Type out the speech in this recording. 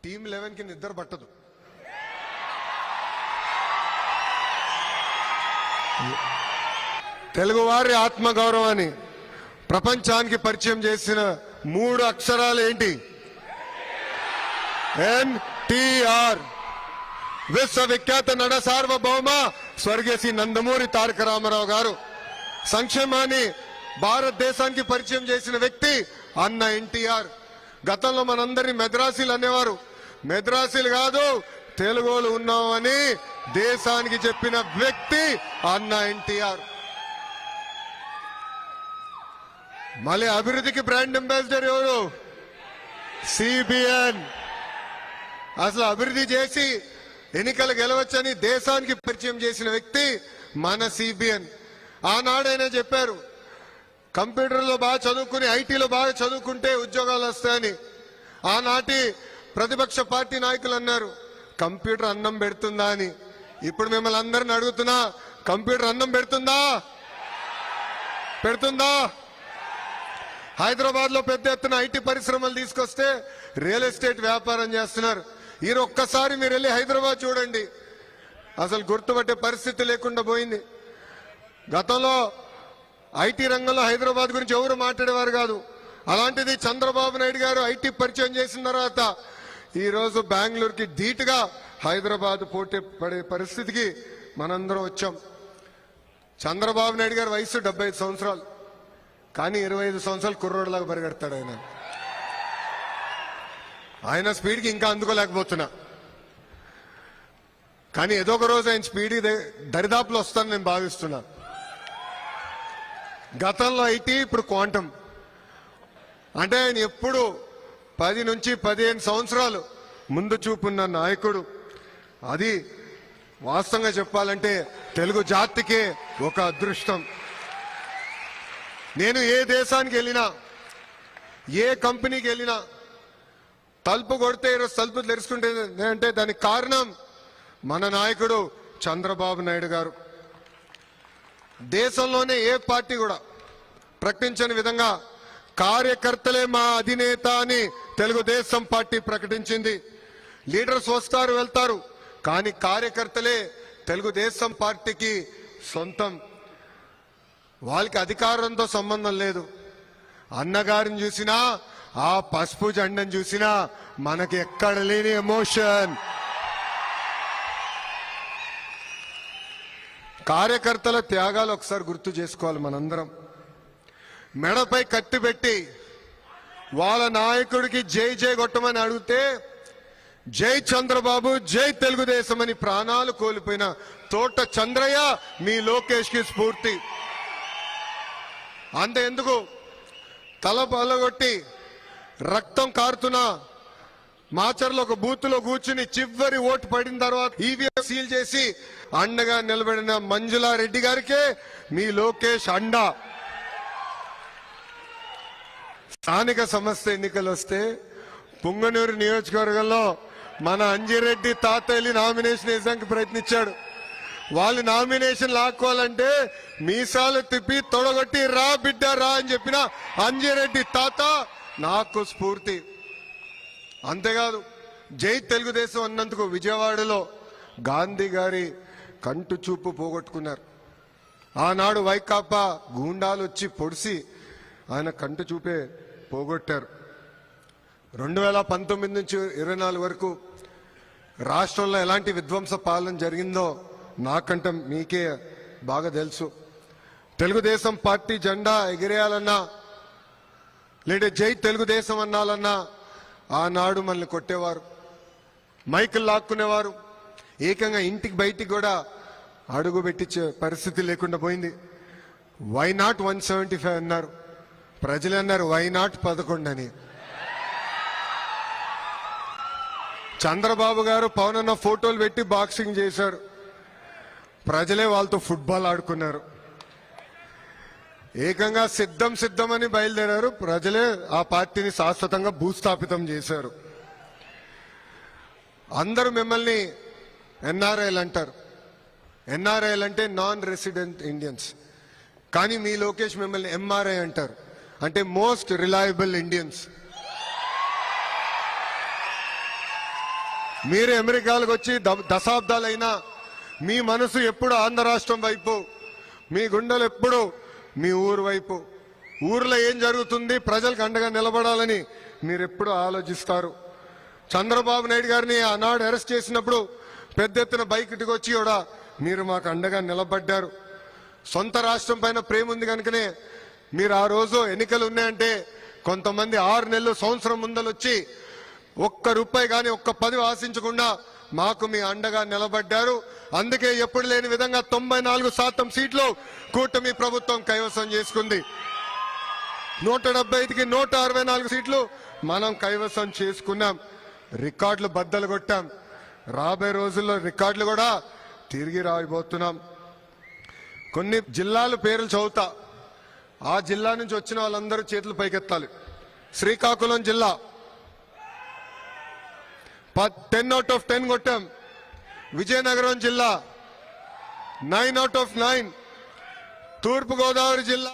Team 11కి నిద్ర పట్టదు. తెలుగువారి ఆత్మగౌరవాన్ని ప్రపంచానికి పరిచయం చేసిన 3 అక్షరాలు ఏంటి? ఎన్టీఆర్. విశ్వవిఖ్యాత నట సార్వభౌమ స్వర్గీయ శ్రీ నందమూరి తారక రామారావు గారు. సంక్షేమాన్ని భారతదేశానికి పరిచయం చేసిన వ్యక్తి అన్న ఎన్టీఆర్. గతంలో మనందరినీ మెద్రాసీలు అనేవారు. మెద్రాసీలు కాదు, తెలుగులు ఉన్నామని దేశానికి చెప్పిన వ్యక్తి అన్న ఎన్టీఆర్. మళ్ళీ అభివృద్ధికి బ్రాండ్ అంబాసిడర్ ఎవరు? సిబిఎన్. అసలు అభివృద్ధి చేసి ఎన్నికలు గెలవచ్చని దేశానికి పరిచయం చేసిన వ్యక్తి మన సిబిఎన్. ఆనాడైనా చెప్పారు, కంప్యూటర్లో బాగా చదువుకుని ఐటీలో బాగా చదువుకుంటే ఉద్యోగాలు వస్తాయని. ఆనాటి ప్రతిపక్ష పార్టీ నాయకులు అన్నారు, కంప్యూటర్ అన్నం పెడుతుందా అని. ఇప్పుడు మిమ్మల్ని అందరిని అడుగుతున్నా, కంప్యూటర్ అన్నం పెడుతుందా? హైదరాబాద్ లో పెద్ద ఎత్తున ఐటీ పరిశ్రమలు తీసుకొస్తే రియల్ ఎస్టేట్ వ్యాపారం చేస్తున్నారు. ఈ ఒక్కసారి మీరు వెళ్ళి హైదరాబాద్ చూడండి, అసలు గుర్తుపట్టే పరిస్థితి లేకుండా పోయింది. గతంలో ఐటీ రంగంలో హైదరాబాద్ గురించి ఎవరు మాట్లాడేవారు కాదు. అలాంటిది చంద్రబాబు నాయుడు గారు ఐటీ పరిచయం చేసిన తర్వాత ఈ రోజు బెంగళూరుకి ధీటుగా హైదరాబాద్ పోటీ పడే పరిస్థితికి మనందరం వచ్చాం. చంద్రబాబు నాయుడు గారి వయసు 75 సంవత్సరాలు, కానీ 25 సంవత్సరాలు కుర్రోడ్లాగా పరిగెడతాడు ఆయన స్పీడ్కి ఇంకా అందుకోలేకపోతున్నా. కానీ ఏదో ఒక రోజు ఆయన స్పీడ్ దరిదాపులు వస్తానని నేను భావిస్తున్నా. గతంలో ఐటీ, ఇప్పుడు క్వాంటమ్. అంటే ఆయన ఎప్పుడు 10 నుంచి 15 సంవత్సరాలు ముందు చూపున్న నాయకుడు. అది వాస్తవంగా చెప్పాలంటే తెలుగు జాతికే ఒక అదృష్టం. నేను ఏ దేశానికి వెళ్ళినా, ఏ కంపెనీకి వెళ్ళినా తలుపు కొడితే ఈరోజు తలుపు తెరుచుకుంటే అంటే దానికి కారణం మన నాయకుడు చంద్రబాబు నాయుడు గారు. దేశంలోనే ఏ పార్టీ కూడా ప్రకటించని విధంగా కార్యకర్తలే మా అధినేత అని తెలుగుదేశం పార్టీ ప్రకటించింది. లీడర్స్ వస్తారు వెళ్తారు, కానీ కార్యకర్తలే తెలుగుదేశం పార్టీకి సొంతం. వాళ్ళకి అధికారంతో సంబంధం లేదు. అన్నగారిని చూసినా, ఆ పసుపు జెండను చూసినా మనకి ఎక్కడ లేని ఎమోషన్. కార్యకర్తల త్యాగాలు ఒకసారి గుర్తు చేసుకోవాలి మనందరం. మెడపై కత్తి పెట్టి వాళ్ళ నాయకుడికి జై జై కొట్టమని అడిగితే జై చంద్రబాబు, జై తెలుగుదేశం అని ప్రాణాలు కోల్పోయిన తోట చంద్రయ్య మీ లోకేష్ కి స్ఫూర్తి. అంత ఎందుకు, తల పలగొట్టి రక్తం కారుతున్న మాచర్లో ఒక బూత్ లో కూర్చుని చివరి ఓటు పడిన తర్వాత ఈవీఎం సీల్ చేసి అండగా నిలబడిన మంజులారెడ్డి గారికే మీ లోకేష్ అండా. స్థానిక సంస్థ ఎన్నికలు వస్తే పుంగనూరు నియోజకవర్గంలో మన అంజిరెడ్డి తాతయ్యని నామినేషన్ వేసానికి ప్రయత్నించాడు. వాళ్ళు నామినేషన్ లాక్కోవాలంటే మీసాలు తిప్పి తొడగొట్టి రా బిడ్డ రా అని చెప్పిన అంజిరెడ్డి తాత నాకు స్ఫూర్తి. అంతేకాదు, జై తెలుగుదేశం అన్నందుకు విజయవాడలో గాంధీ గారి కంటు చూపు పోగొట్టుకున్నారు. ఆనాడు వైకాపా గూండాలు వచ్చి పొడిసి ఆయన కంటు చూపే పోగొట్టారు. 2019 నుంచి 24 వరకు రాష్ట్రంలో ఎలాంటి విధ్వంస పాలన జరిగిందో నాకంటే మీకే బాగా తెలుసు. తెలుగుదేశం పార్టీ జెండా ఎగిరేయాలన్నా, లేదా జై తెలుగుదేశం అన్నాలన్నా ఆనాడు మనల్ని కొట్టేవారు, మైకులు లాక్కునేవారు, ఏకంగా ఇంటికి బయటికి కూడా అడుగు పెట్టించే పరిస్థితి లేకుండా పోయింది. వై నాట్ 175 అన్నారు, ప్రజలు అన్నారు వై నాట్ 11 అని. చంద్రబాబు గారు పవన్ అన్న ఫోటోలు పెట్టి బాక్సింగ్ చేశారు, ప్రజలే వాళ్ళతో ఫుట్బాల్ ఆడుకున్నారు. ఏకంగా సిద్ధం అని బయలుదేరారు, ప్రజలే ఆ పార్టీని శాశ్వతంగా భూస్థాపితం చేశారు. అందరూ మిమ్మల్ని ఎన్ఆర్ఐలు అంటారు. ఎన్ఆర్ఐలు అంటే నాన్ రెసిడెంట్ ఇండియన్స్. కానీ మీ లోకేష్ మిమ్మల్ని ఎంఆర్ఐ అంటారు, అంటే మోస్ట్ రిలయబుల్ ఇండియన్స్. మీరు అమెరికాలకు వచ్చి దశాబ్దాలైనా మీ మనసు ఎప్పుడు ఆంధ్ర రాష్ట్రం వైపు, మీ గుండెలు ఎప్పుడు మీ ఊరు వైపు. ఊర్లో ఏం జరుగుతుంది, ప్రజలకు అండగా నిలబడాలని మీరు ఎప్పుడు ఆలోచిస్తారు. చంద్రబాబు నాయుడు గారిని ఆనాడు అరెస్ట్ చేసినప్పుడు పెద్ద ఎత్తున బయటికి వచ్చి కూడా మీరు మాకు అండగా నిలబడ్డారు. సొంత రాష్ట్రం పైన ప్రేమ ఉంది కనుకనే మీరు ఆ రోజు ఎన్నికలు ఉన్నాయంటే కొంతమంది 6 నెలలు సంవత్సరం ముందలొచ్చి ₹1 కానీ ₹10 ఆశించకుండా మాకు మీ అండగా నిలబడ్డారు. అందుకే ఎప్పుడు లేని విధంగా 94% సీట్లు కూటమి ప్రభుత్వం కైవసం చేసుకుంది. 175కి 164 సీట్లు మనం కైవసం చేసుకున్నాం. రికార్డులు బద్దలు కొట్టాం. రాబోయే రోజుల్లో రికార్డులు కూడా తిరిగి రాయబోతున్నాం. కొన్ని జిల్లాల పేర్లు చదువుతా, ఆ జిల్లా నుంచి వచ్చిన వాళ్ళందరూ చేతులు పైకెత్తాలి. శ్రీకాకుళం జిల్లా 10 out of 10 కొట్టాం. విజయనగరం జిల్లా 9 out of 9. తూర్పు గోదావరి జిల్లా